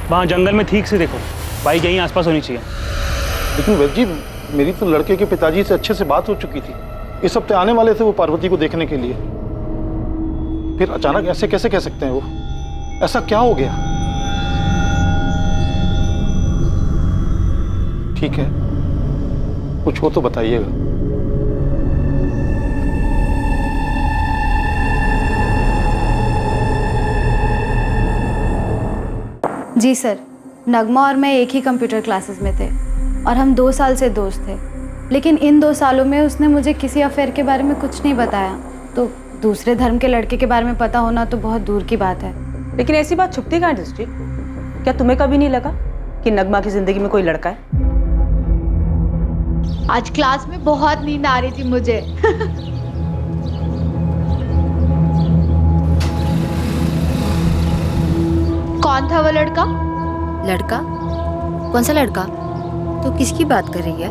वहाँ जंगल में ठीक से देखो, बाइक यहीं आसपास होनी चाहिए। लेकिन वैद्य जी, मेरी तो लड़के के पिताजी से अच्छे से बात हो चुकी थी। इस हफ्ते आने वाले थे वो पार्वती को देखने के लिए, फिर अचानक ऐसे कैसे कह सकते हैं? वो ऐसा क्या हो गया? ठीक है, कुछ हो तो बताइएगा। जी सर, नगमा और मैं एक ही कंप्यूटर क्लासेस में थे और हम 2 साल से दोस्त थे, लेकिन इन 2 सालों में उसने मुझे किसी अफेयर के बारे में कुछ नहीं बताया, तो दूसरे धर्म के लड़के के बारे में पता होना तो बहुत दूर की बात है। लेकिन ऐसी बात छुपती कहाँ दृष्टि? क्या तुम्हें कभी नहीं लगा कि नगमा की जिंदगी में कोई लड़का है? आज क्लास में बहुत नींद आ रही थी मुझे। कौन था वो लड़का? लड़का? कौन सा लड़का? तो किसकी बात कर रही है?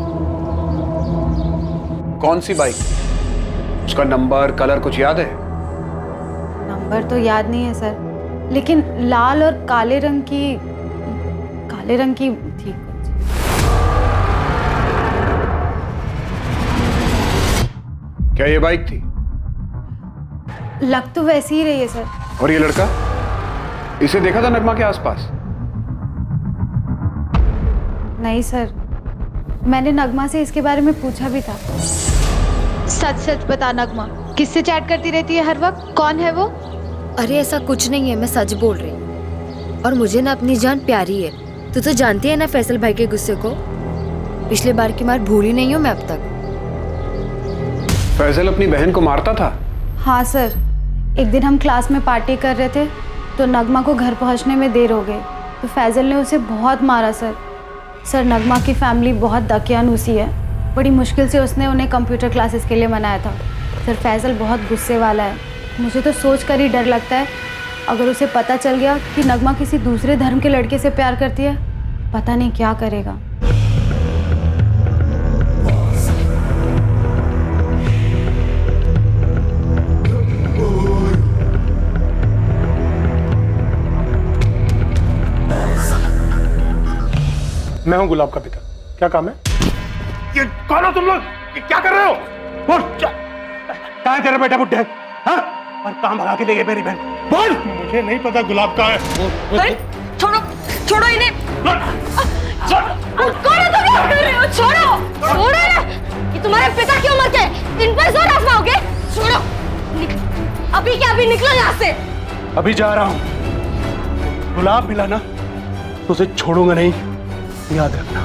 कौन सी बाइक? उसका नंबर, कलर कुछ याद है? नंबर तो याद नहीं है सर, लेकिन लाल और काले रंग की थी। क्या ये बाइक थी? लग तो वैसी ही रही है सर। और ये लड़का? इसे देखा था नगमा के आसपास? नहीं सर, मैंने नगमा से इसके बारे में पूछा भी था। सच सच बता नगमा, किससे चैट करती रहती है हर वक्त? कौन है वो? अरे ऐसा कुछ नहीं है, मैं सच बोल रही हूँ। और मुझे ना अपनी जान प्यारी है। तू तो जानती है ना फैसल भाई के गुस्से को। पिछले बार की मार भूली नहीं हूँ मैं अब तक। फैसल अपनी बहन को मारता था? हाँ सर, एक दिन हम क्लास में पार्टी कर रहे थे तो नगमा को घर पहुंचने में देर हो गई तो फैजल ने उसे बहुत मारा सर। नगमा की फैमिली बहुत दकियानूसी है, बड़ी मुश्किल से उसने उन्हें कंप्यूटर क्लासेस के लिए मनाया था। सर फैजल बहुत गुस्से वाला है, मुझे तो सोच कर ही डर लगता है अगर उसे पता चल गया कि नगमा किसी दूसरे धर्म के लड़के से प्यार करती है, पता नहीं क्या करेगा। मैं हूं गुलाब का पिता, क्या काम है? ये कौन हो तुम लोग? ये क्या कर रहे हो? बोल, कहाँ है तेरा बेटा बुड्ढे? हाँ? और कहाँ भगा के ले गए मेरी बहन? बोल! मुझे नहीं पता गुलाब कहाँ है। छोड़ो इन्हें। कौन हो तुम? क्या कर रहे हो? छोड़ो ना। ये तुम्हारे पिता की उम्र के, इन पर जोर आजमाओगे? छोड़ो। अभी क्या? अभी निकलो यहाँ से। अभी जा रहा हूं। गुलाब मिला ना तो उसे छोड़ूंगा नहीं, याद रखना।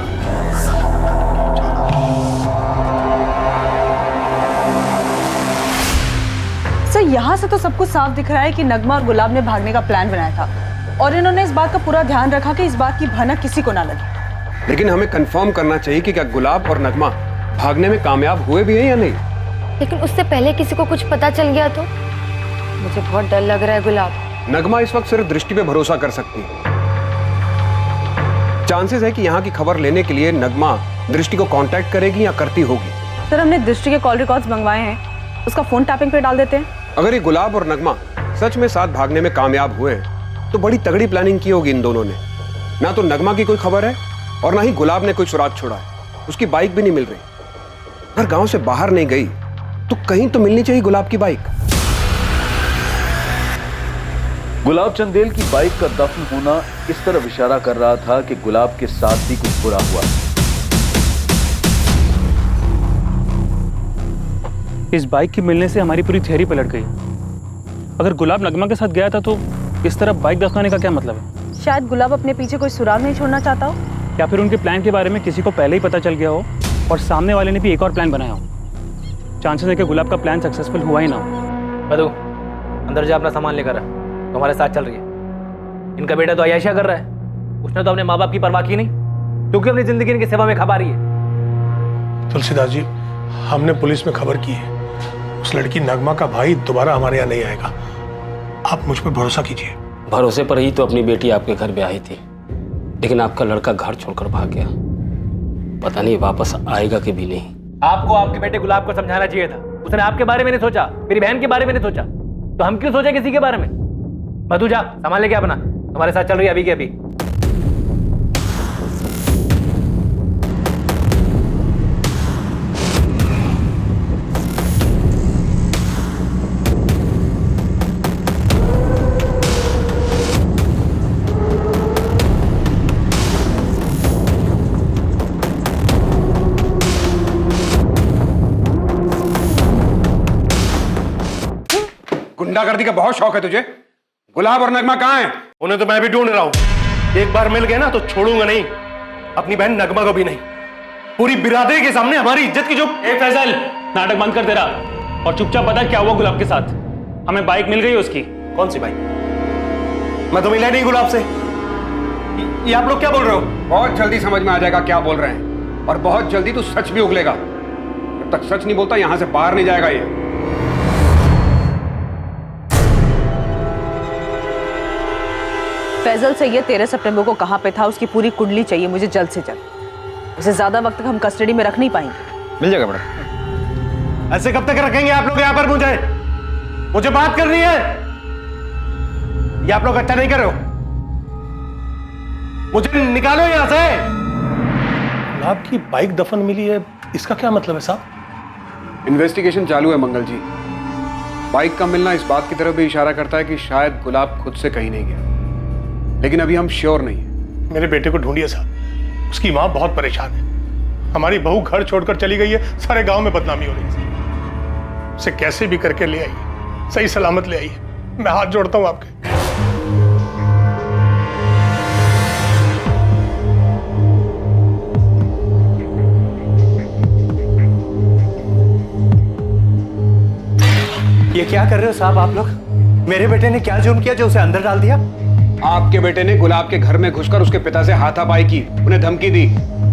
सर यहाँ से तो सब कुछ साफ दिख रहा है कि नगमा और गुलाब ने भागने का प्लान बनाया था और इन्होंने इस बात का पूरा ध्यान रखा कि इस बात की भनक किसी को ना लगे। लेकिन हमें कंफर्म करना चाहिए कि क्या गुलाब और नगमा भागने में कामयाब हुए भी हैं या नहीं। लेकिन उससे पहले किसी को कुछ पता चल गया तो? मुझे बहुत डर लग रहा है गुलाब। नगमा इस वक्त सिर्फ दृष्टि पे भरोसा कर सकती है। चांसेस है कि यहाँ की खबर लेने के लिए नगमा दृष्टि को कांटेक्ट करेगी या करती होगी। सर हमने दृष्टि के कॉल रिकॉर्ड्स मंगवाए हैं, उसका फोन टैपिंग पे डाल देते हैं। अगर ये गुलाब और नगमा सच में साथ भागने में कामयाब हुए हैं तो बड़ी तगड़ी प्लानिंग की होगी इन दोनों ने। ना तो नगमा की कोई खबर है और ना ही गुलाब ने कोई सुराग छोड़ा है। उसकी बाइक भी नहीं मिल रही। अगर गांव से बाहर नहीं गई तो कहीं तो मिलनी चाहिए गुलाब की बाइक। गुलाब चंदेल की बाइक का दफन होना इस तरफ इशारा कर रहा था कि गुलाब के साथ भी कुछ बुरा हुआ। इस बाइक के मिलने से हमारी पूरी थियरी पलट गई। अगर गुलाब नगमा के साथ गया था तो इस तरफ बाइक दफनाने का क्या मतलब है? शायद गुलाब अपने पीछे कोई सुराग नहीं छोड़ना चाहता हो, या फिर उनके प्लान के बारे में किसी को पहले ही पता चल गया हो और सामने वाले ने भी एक और प्लान बनाया हो। चांसेस है कि गुलाब का प्लान सक्सेसफुल हुआ ही ना हो। मधु, अंदर जा, अपना सामान लेकर आ। तुम्हारे साथ चल रही है। इनका बेटा तो अयाशा कर रहा है। उसने तो अपने माँ बाप की परवाह की नहीं, क्योंकि अपनी जिंदगी इनकी सेवा में खपा रही है। तुलसीदास जी, हमने पुलिस में खबर की है। उस लड़की नगमा का भाई दोबारा हमारे यहाँ नहीं आएगा। आप मुझ पर भरोसा कीजिए। भरोसे पर ही तो अपनी बेटी आपके घर पे आई थी, लेकिन आपका लड़का घर छोड़कर भाग गया। पता नहीं वापस आएगा कि भी नहीं। आपको आपके बेटे गुलाब को समझाना चाहिए था। उसने आपके बारे में नहीं सोचा, मेरी बहन के बारे में नहीं सोचा, तो हम क्यों सोचे किसी के बारे में? मधु जा, सामान लेके अपना। तुम्हारे साथ चल रही है अभी के अभी। गुंडागर्दी का बहुत शौक है तुझे। गुलाब और नगमा कहाँ हैं? उन्हें तो मैं भी ढूंढ रहा हूं। एक बार मिल गए ना तो छोड़ूंगा नहीं, अपनी बहन नगमा को भी नहीं। पूरी बिरादरी के सामने हमारी इज्जत की जो। फैजल, नाटक बंद कर दे रहा और चुपचाप बता क्या हुआ गुलाब के साथ। हमें बाइक मिल गई उसकी। कौन सी बाइक? मैं तो मिला नहीं गुलाब से। ये आप लोग क्या बोल रहे हो? बहुत जल्दी समझ में आ जाएगा क्या बोल रहे हैं, और बहुत जल्दी तू सच भी उगलेगा। जब तक सच नहीं बोलता यहां से बाहर नहीं जाएगा ये। फैजल से ये 13 सितंबर को कहाँ पे था उसकी पूरी कुंडली चाहिए मुझे जल्द से जल्द। उसे ज्यादा वक्त तक हम कस्टडी में रख नहीं पाएंगे। मिल जाएगा मैडम। ऐसे कब तक रखेंगे आप लोग यहाँ पर? मुझे बात करनी है। ये आप लोग अच्छा नहीं कर रहे हो। मुझे निकालो यहाँ से। गुलाब की बाइक दफन मिली है, इसका क्या मतलब है साहब? इन्वेस्टिगेशन चालू है मंगल जी। बाइक का मिलना इस बात की तरफ भी इशारा करता है कि शायद गुलाब खुद से कहीं नहीं गया, लेकिन अभी हम श्योर नहीं है। मेरे बेटे को ढूंढिए साहब। उसकी माँ बहुत परेशान है। हमारी बहू घर छोड़कर चली गई है, सारे गांव में बदनामी हो रही है। उसे कैसे भी करके ले आइए, सही सलामत ले आइए। मैं हाथ जोड़ता हूं आपके। ये क्या कर रहे हो साहब आप लोग? मेरे बेटे ने क्या जुर्म किया जो उसे अंदर डाल दिया? आपके बेटे ने गुलाब के घर में घुसकर उसके पिता से हाथापाई की, उन्हें धमकी दी,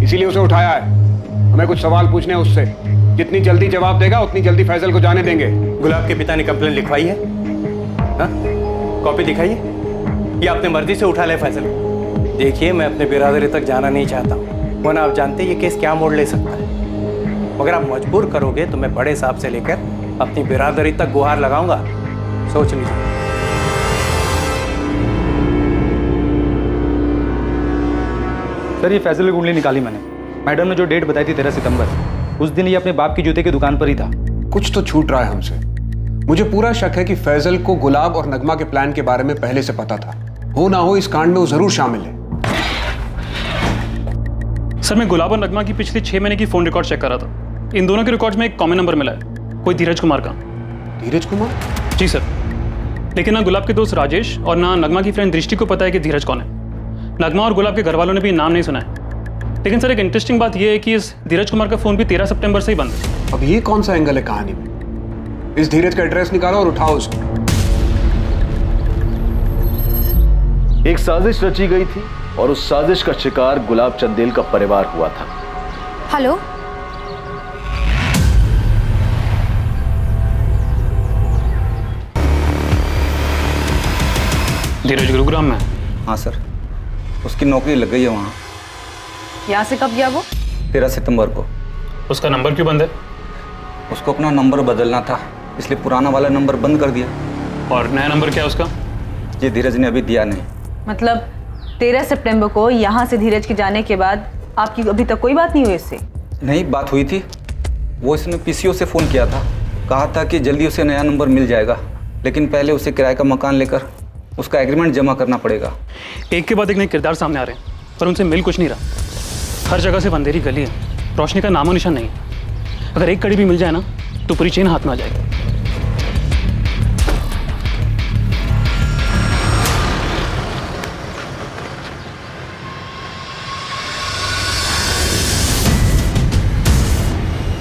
इसीलिए उसे उठाया है। हमें कुछ सवाल पूछने हैं उससे। जितनी जल्दी जवाब देगा उतनी जल्दी फैजल को जाने देंगे। गुलाब के पिता ने कंप्लेंट लिखवाई है? कॉपी दिखाइए। ये अपने मर्जी से उठा ले फैजल। देखिए, मैं अपने बिरादरी तक जाना नहीं चाहता हूँ, वरना आप जानते ये केस क्या मोड़ ले सकता है। मगर आप मजबूर करोगे तो मैं बड़े साहब से लेकर अपनी बिरादरी तक गुहार लगाऊंगा। सोच लीजिए। सर, ये फैजल की कुंडली निकाली मैंने। मैडम ने जो डेट बताई थी 13 सितंबर, उस दिन ये अपने बाप की जूते की दुकान पर ही था। कुछ तो छूट रहा है हमसे। मुझे पूरा शक है कि फैजल को गुलाब और नगमा के प्लान के बारे में पहले से पता था। हो ना हो इस कांड में वो जरूर शामिल है। सर, मैं गुलाब और नगमा की पिछले 6 महीने की फोन रिकॉर्ड चेक कर रहा था। इन दोनों के रिकॉर्ड्स में एक कॉमन नंबर मिला है, कोई धीरज कुमार का। धीरज कुमार? जी सर, लेकिन ना गुलाब के दोस्त राजेश और ना नगमा की फ्रेंड दृष्टि को पता है कि धीरज कौन है। नगमा और गुलाब के घर वालों ने भी नाम नहीं सुना है। लेकिन सर, एक इंटरेस्टिंग बात यह है कि इस धीरज कुमार का फोन भी 13 सितंबर से ही बंद है। अब ये कौन सा एंगल है कहानी में? इस धीरज का एड्रेस निकालो और उठाओ उसे। एक साजिश रची गई थी और उस साजिश का शिकार गुलाब चंदेल का परिवार हुआ था। हेलो, धीरज गुरुग्राम में? हाँ सर, उसकी नौकरी लग गई है वहाँ। यहाँ से कब गया वो? 13 सितंबर को। उसका नंबर क्यों बंद है? उसको अपना नंबर बदलना था, इसलिए पुराना वाला नंबर बंद कर दिया। और नया नंबर क्या है उसका? ये धीरज ने अभी दिया नहीं। मतलब 13 सितंबर को यहाँ से धीरज के जाने के बाद आपकी अभी तक कोई बात नहीं हुई इससे? नहीं, बात हुई थी। वो इसने पीसीओ से फ़ोन किया था, कहा था कि जल्दी उसे नया नंबर मिल जाएगा, लेकिन पहले उसे किराए का मकान लेकर उसका एग्रीमेंट जमा करना पड़ेगा। एक के बाद एक नए किरदार सामने आ रहे हैं, पर उनसे मिल कुछ नहीं रहा। हर जगह सिर्फ अंधेरी गली है, रोशनी का नामो निशान नहीं। अगर एक कड़ी भी मिल जाए ना तो पूरी चेन हाथ में आ जाएगी।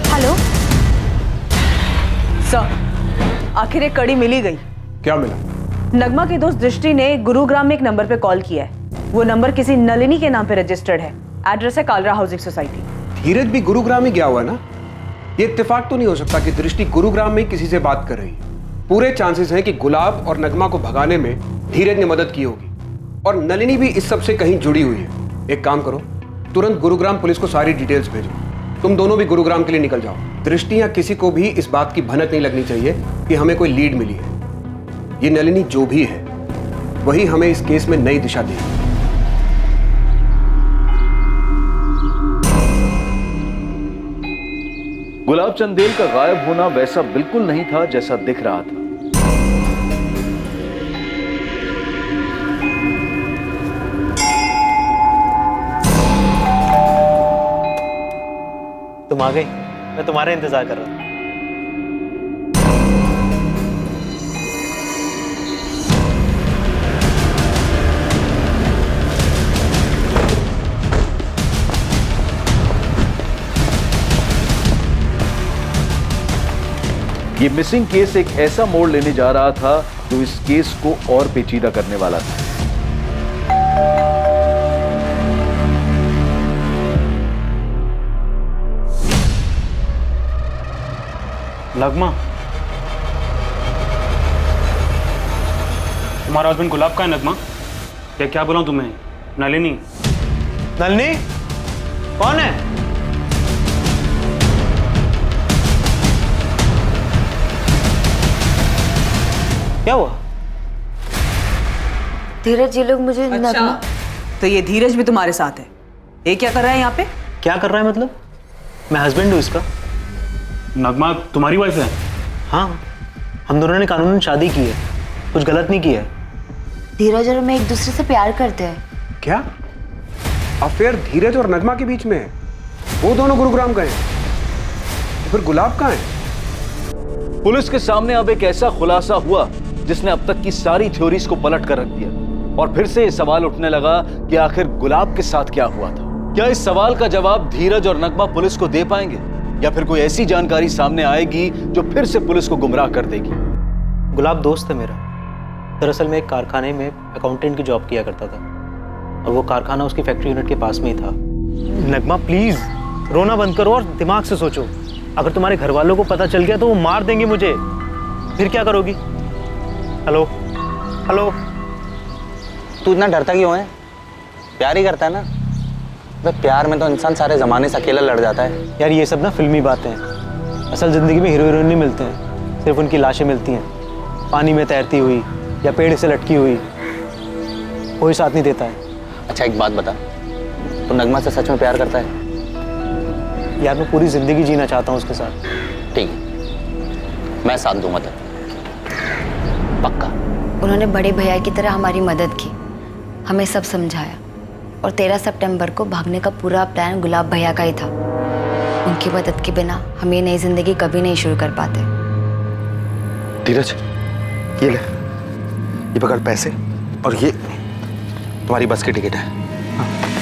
हेलो सर, आखिर एक कड़ी मिली गई। क्या मिला? नगमा के दोस्त दृष्टि ने गुरुग्राम में एक नंबर पे कॉल किया है। वो नंबर किसी नलिनी के नाम पे रजिस्टर्ड है। एड्रेस है कालरा हाउसिंग सोसाइटी। धीरज भी गुरुग्राम ही गया हुआ है ना? ये इत्तेफाक तो नहीं हो सकता कि दृष्टि गुरुग्राम में किसी से बात कर रही है। पूरे चांसेस हैं कि गुलाब और नगमा को भगाने में धीरज ने मदद की होगी, और नलिनी भी इस सब से कहीं जुड़ी हुई है। एक काम करो, तुरंत गुरुग्राम पुलिस को सारी डिटेल्स भेजो। तुम दोनों भी गुरुग्राम के लिए निकल जाओ। दृष्टि या किसी को भी इस बात की भनक नहीं लगनी चाहिए कि हमें कोई लीड मिली है। ये नलिनी जो भी है वही हमें इस केस में नई दिशा देगी। गुलाब चंदेल का गायब होना वैसा बिल्कुल नहीं था जैसा दिख रहा था। तुम आ गई, मैं तुम्हारा इंतजार कर रहा था। ये मिसिंग केस एक ऐसा मोड़ लेने जा रहा था जो इस केस को और पेचीदा करने वाला था। नगमा, तुम्हारा हस्बैंड गुलाब का है नगमा? क्या बोला तुम्हें? नलिनी? नलिनी कौन है? क्या हुआ? धीरज, ये लोग मुझे नगमा। तो ये धीरज भी तुम्हारे साथ है? ये क्या कर रहा है यहाँ पे? क्या कर रहा है मतलब? मैं हस्बैंड हूँ इसका। नगमा तुम्हारी वाइफ है? हाँ, हम दोनों ने कानूनन शादी की है, कुछ गलत नहीं किया है। धीरज और मैं एक दूसरे से प्यार करते हैं। क्या अफेयर धीरज और नगमा के बीच में है? वो दोनों गुरुग्राम गए, तो फिर गुलाब कहाँ है? पुलिस के सामने अब एक ऐसा खुलासा हुआ जिसने अब तक की सारी थ्योरीज को पलट कर रख दिया, और फिर से ये सवाल उठने लगा कि आखिर गुलाब के साथ क्या हुआ था। क्या इस सवाल का जवाब धीरज और नगमा पुलिस को दे पाएंगे, या फिर कोई ऐसी जानकारी सामने आएगी जो फिर से पुलिस को गुमराह कर देगी? गुलाब दोस्त है मेरा। दरअसल मैं एक कारखाने में अकाउंटेंट की जॉब किया करता था, और वो कारखाना उसकी फैक्ट्री यूनिट के पास में ही था। नगमा प्लीज रोना बंद करो और दिमाग से सोचो। अगर तुम्हारे घर वालों को पता चल गया तो वो मार देंगे मुझे, फिर क्या करोगी? हेलो हेलो, तू इतना डरता क्यों है? प्यार ही करता है ना? भाई प्यार में तो इंसान सारे जमाने से अकेला लड़ जाता है। यार ये सब ना फिल्मी बातें हैं। असल जिंदगी में हीरो हीरोइन नहीं मिलते हैं, सिर्फ उनकी लाशें मिलती हैं, पानी में तैरती हुई या पेड़ से लटकी हुई। कोई साथ नहीं देता है। अच्छा एक बात बता, तू नगमा से सच में प्यार करता है? यार मैं पूरी जिंदगी जीना चाहता हूँ उसके साथ। ठीक है, मैं साथ दूंगा तेरा, पक्का। उन्होंने बड़े भैया की तरह हमारी मदद की, हमें सब समझाया, और 13 सितंबर को भागने का पूरा प्लान गुलाब भैया का ही था। उनकी मदद के बिना हम ये नई जिंदगी कभी नहीं शुरू कर पाते। धीरज, ये ले, ये पकड़ पैसे, और ये तुम्हारी बस की टिकट है।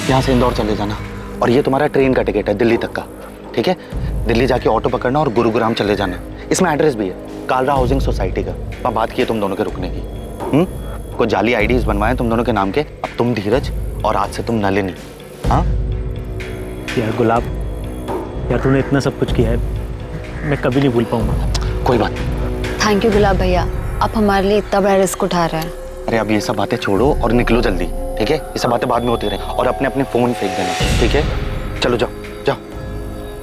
यहाँ से इंदौर चले जाना, और ये तुम्हारा ट्रेन का टिकट है दिल्ली तक का। ठीक है, दिल्ली जाके ऑटो पकड़ना और गुरुग्राम चले जाना। इसमें एड्रेस भी है, कालरा हाउसिंग सोसाइटी का। वहाँ बात की है तुम दोनों के रुकने की। कुछ जाली आईडीज बनवाए तुम दोनों के नाम के। अब तुम धीरज और आज से तुम नलिनी। हाँ यार गुलाब, यार तूने इतना सब कुछ किया है, मैं कभी नहीं भूल पाऊंगा। कोई बात नहीं। थैंक यू गुलाब भैया, आप हमारे लिए इतना बड़ा रिस्क उठा रहे हैं। अरे अब ये सब बातें छोड़ो और निकलो जल्दी, ठीक है? ये सब बातें बाद में होती रहे, और अपने अपने फोन फेंक देना, ठीक है? चलो जाओ जाओ,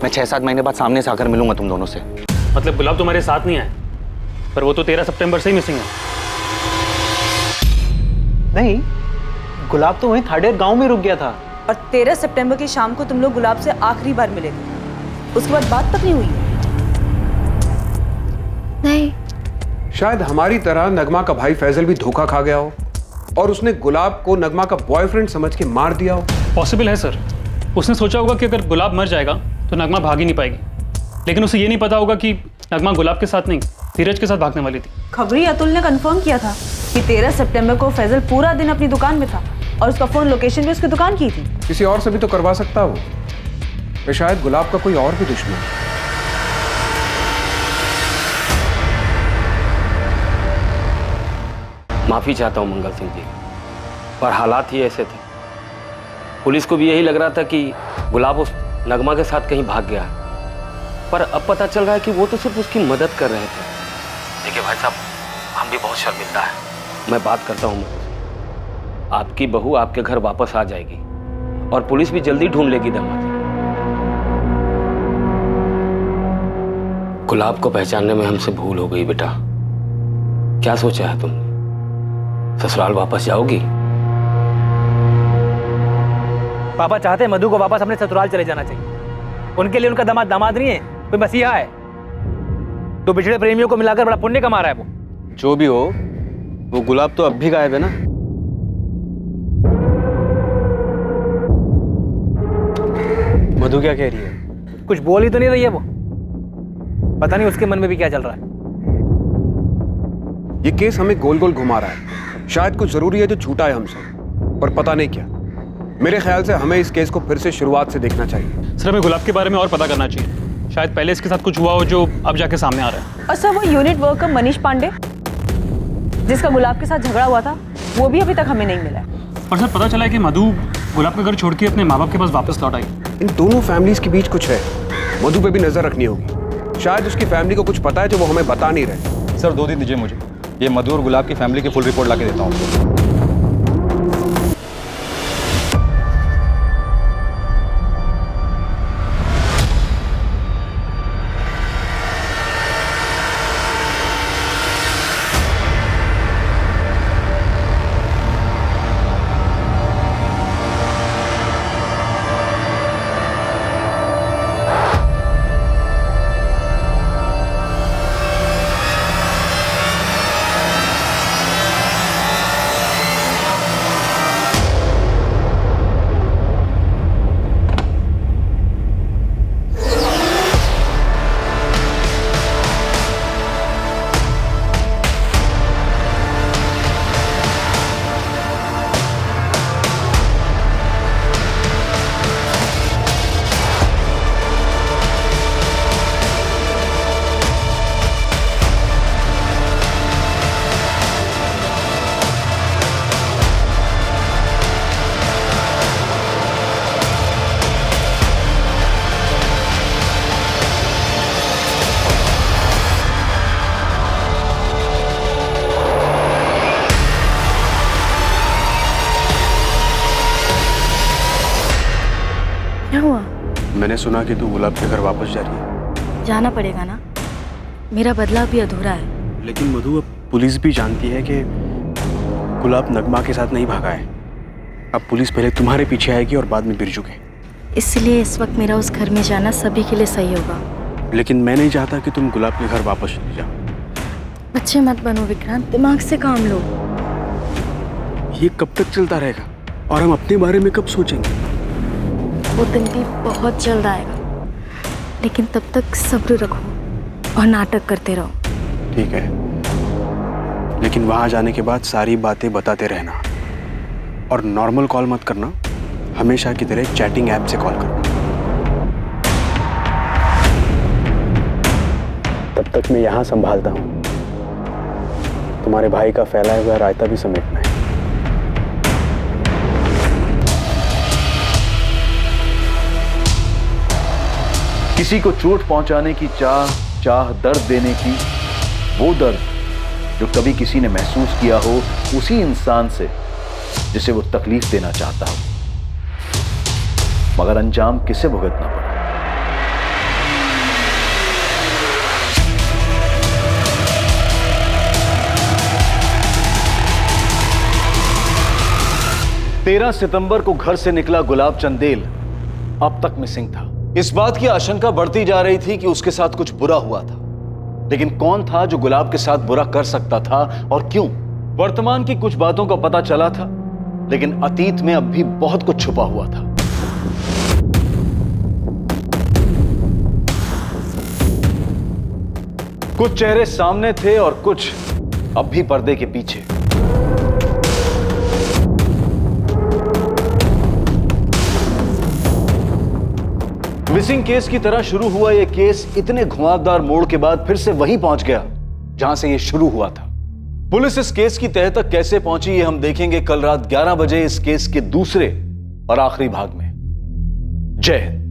मैं 6-7 महीने बाद सामने से आकर मिलूंगा तुम दोनों से। मतलब गुलाब तुम्हारे साथ नहीं आए, पर वो तो 13 सितंबर से ही मिसिंग है। नहीं, गुलाब तो वहीं थर्ड ईयर गांव में रुक गया था। और 13 सितंबर की शाम को तुम लोग गुलाब से आखिरी बार मिले थे, उसके बाद बात तक नहीं हुई? नहीं। शायद हमारी तरह नगमा का भाई फैजल भी धोखा खा गया हो और उसने गुलाब को नगमा का बॉयफ्रेंड समझ के मार दिया हो। पॉसिबल है सर। उसने सोचा होगा कि अगर गुलाब मर जाएगा तो नगमा भाग ही नहीं पाएगी, लेकिन उसे ये नहीं पता होगा कि नगमा गुलाब के साथ नहीं, धीरज के साथ भागने वाली थी। खबरी अतुल ने कंफर्म किया था कि 13 सितंबर को फैजल पूरा दिन अपनी दुकान में था और उसका फोन लोकेशन भी उसकी दुकान की थी। किसी और से भी तो करवा सकता वो, या शायद गुलाब का कोई और भी दुश्मन। माफी चाहता हूं मंगल सिंह जी, पर हालात ही ऐसे थे। पुलिस को भी यही लग रहा था कि गुलाब उस नगमा के साथ कहीं भाग गया है, पर अब पता चल रहा है कि वो तो सिर्फ उसकी मदद कर रहे थे। देखिए भाई साहब, हम भी बहुत शर्मिंदा है। मैं बात करता हूँ, आपकी बहू आपके घर वापस आ जाएगी और पुलिस भी जल्दी ढूंढ लेगी दामाद जी। गुलाब को पहचानने में हमसे भूल हो गई बेटा। क्या सोचा है तुमने? ससुराल वापस जाओगी? पापा चाहते हैं मधु को वापस अपने ससुराल चले जाना चाहिए। उनके लिए उनका दामाद दामाद नहीं है, कोई मसीहा है। तो बिछड़े प्रेमियों को मिलाकर बड़ा पुण्य कमा रहा है वो। जो भी हो, वो गुलाब तो अब भी गायब है ना। मधु क्या कह रही है? कुछ बोल ही तो नहीं रही है वो। पता नहीं उसके मन में भी क्या चल रहा है। ये केस हमें गोल गोल घुमा रहा है। शायद कुछ जरूरी है जो छूटा है हमसे, पर पता नहीं क्या। मेरे ख्याल से हमें इस केस को फिर से शुरुआत से देखना चाहिए। सर, हमें गुलाब के बारे में और पता करना चाहिए। शायद पहले इसके साथ कुछ हुआ हो जो अब जाके सामने आ रहा है। और सर, वो यूनिट वर्कर मनीष पांडे जिसका गुलाब के साथ झगड़ा हुआ था, वो भी अभी तक हमें नहीं मिला है। और सर, पता चला है कि मधु गुलाब का घर छोड़ के अपने माँ बाप के पास वापस लौट आई। इन दोनों फैमिलीज के बीच कुछ है। मधु पे भी नजर रखनी होगी। शायद उसकी फैमिली को कुछ पता है जो वो हमें बता नहीं रहे। सर 2 दिन दीजिए मुझे, ये मधु और गुलाब की फैमिली की फुल रिपोर्ट लाके देता हूँ। क्या हुआ? मैंने सुना कि तू गुलाब के घर वापस जा रही है। जाना पड़ेगा ना, मेरा बदला भी अधूरा है। लेकिन मधु, अब पुलिस भी जानती है कि गुलाब नगमा के साथ नहीं भागा है। अब पुलिस पहले तुम्हारे पीछे आएगी और बाद में बिरजू के। इसलिए इस वक्त मेरा उस घर में जाना सभी के लिए सही होगा। लेकिन मैं नहीं चाहता कि तुम गुलाब के घर वापस चली जाओ। अच्छे मत बनो विक्रांत, दिमाग से काम लो। ये कब तक चलता रहेगा और हम अपने बारे में कब सोचेंगे? वो दिन भी बहुत जल्द आएगा, लेकिन तब तक सब्र रखो और नाटक करते रहो। ठीक है, लेकिन वहां जाने के बाद सारी बातें बताते रहना और नॉर्मल कॉल मत करना, हमेशा की तरह चैटिंग ऐप से कॉल करना। तब तक मैं यहां संभालता हूं, तुम्हारे भाई का फैलाया हुआ रायता भी समेटना है। किसी को चोट पहुंचाने की चाह दर्द देने की, वो दर्द जो कभी किसी ने महसूस किया हो उसी इंसान से जिसे वो तकलीफ देना चाहता हो, मगर अंजाम किसे भुगतना पड़ा। 13 सितंबर को घर से निकला गुलाब चंदेल अब तक मिसिंग था। इस बात की आशंका बढ़ती जा रही थी कि उसके साथ कुछ बुरा हुआ था, लेकिन कौन था जो गुलाब के साथ बुरा कर सकता था और क्यों? वर्तमान की कुछ बातों का पता चला था, लेकिन अतीत में अब भी बहुत कुछ छुपा हुआ था। कुछ चेहरे सामने थे और कुछ अब भी पर्दे के पीछे। मिसिंग केस की तरह शुरू हुआ यह केस इतने घुमावदार मोड़ के बाद फिर से वहीं पहुंच गया जहां से यह शुरू हुआ था। पुलिस इस केस की तह तक कैसे पहुंची ये हम देखेंगे कल रात 11 बजे इस केस के दूसरे और आखिरी भाग में। जय हिंद।